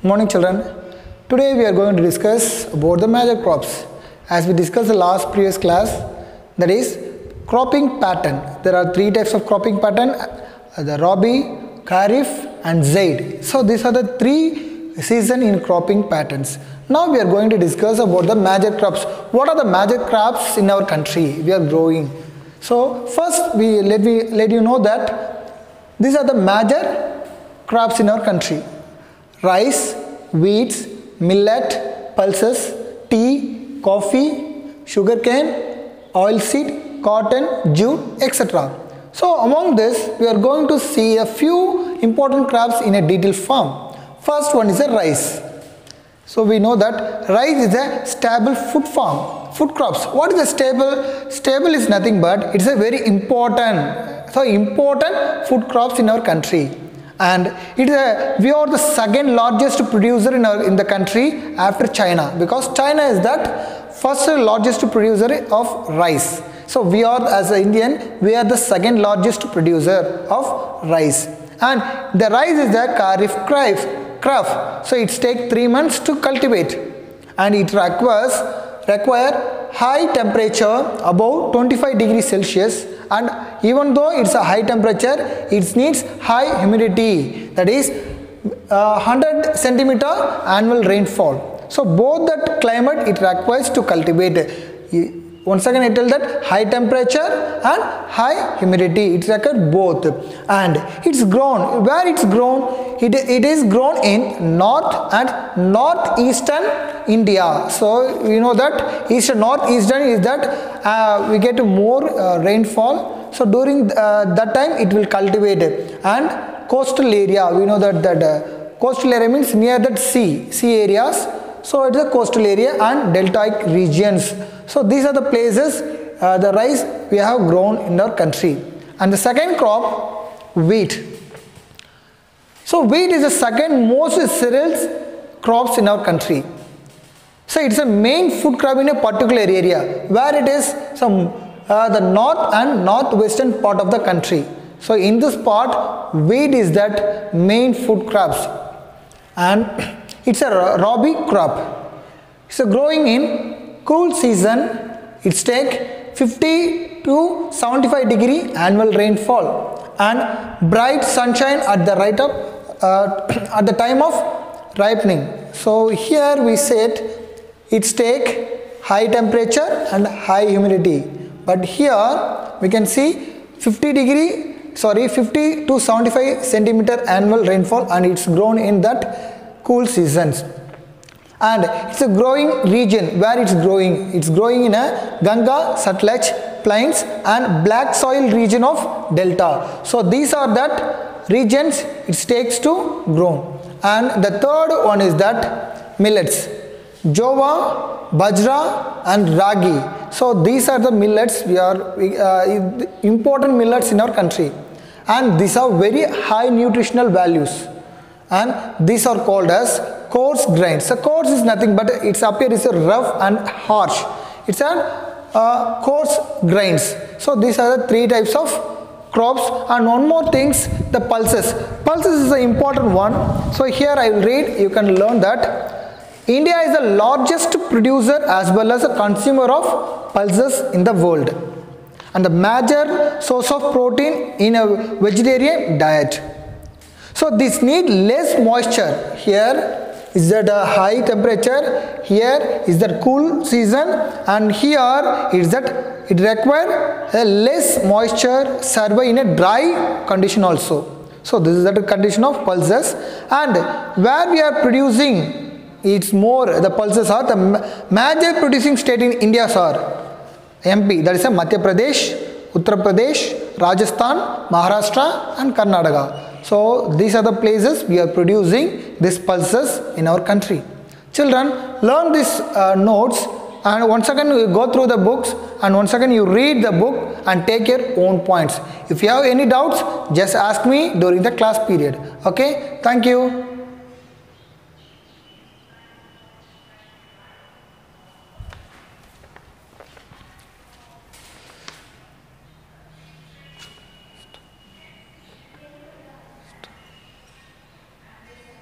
Morning children. Today we are going to discuss about the major crops. As we discussed the last previous class, that is cropping pattern. There are three types of cropping pattern, the Rabi, Kharif and Zaid. So these are the three season in cropping patterns. Now we are going to discuss about the major crops. What are the major crops in our country we are growing? So first let you know that these are the major crops in our country. Rice, wheat, millet, pulses, tea, coffee, sugarcane, oilseed, cotton, jute, etc. So among this, we are going to see a few important crops in a detailed form. First one is a rice. So we know that rice is a staple food crops. What is a staple? Staple is nothing but it's a very important food crops in our country. And we are the second largest producer in the country after China, because China is that first largest producer of rice. So we are, as an Indian, we are the second largest producer of rice. And the rice is the Kharif crop. So it takes 3 months to cultivate, and it require high temperature above 25 degrees Celsius, and even though it's a high temperature, it needs high humidity, that is 100 centimeter annual rainfall. So both that climate it requires to cultivate. Once again I tell that high temperature and high humidity, it requires both. And it's grown, where it's grown, it is grown in north and northeastern India. So you know that northeastern is that we get more rainfall. So during that time it will cultivate. And coastal area, we know that coastal area means near that sea areas. So it is a coastal area and deltaic regions. So these are the places the rice we have grown in our country. And the second crop, wheat. So wheat is the second most cereals crops in our country. So it's a main food crop in a particular area where it is the north and northwestern part of the country. So in this part, wheat is that main food crops, and it's a Rabi crop. So growing in cool season, it takes 50 to 75 degree annual rainfall and bright sunshine at the time of ripening. So here we said it takes high temperature and high humidity, but here we can see 50 to 75 centimeter annual rainfall, and it's grown in that cool seasons. And it's a growing region where it's growing in a Ganga, Satluj plains and black soil region of delta. So these are that regions it takes to grow. And the third one is that millets, jowar, bajra and ragi. So these are the millets, important millets in our country, and these are very high nutritional values, and these are called as coarse grains. So coarse is nothing but its appearance is rough and harsh. It's a coarse grains. So these are the three types of crops. And one more things, the pulses. Pulses is an important one. So here I will read, you can learn that India is the largest producer as well as a consumer of pulses in the world, and the major source of protein in a vegetarian diet. So this need less moisture. Here is that a high temperature, here is that cool season, and here is that it require a less moisture, survive in a dry condition also. So this is the condition of pulses. And where we are producing, it's more, the pulses are the major producing state in India are MP, that is a Madhya Pradesh, Uttar Pradesh, Rajasthan, Maharashtra and Karnataka. So these are the places we are producing these pulses in our country. Children, learn these notes, and once again you go through the books, and once again you read the book and take your own points. If you have any doubts, just ask me during the class period. Okay, thank you.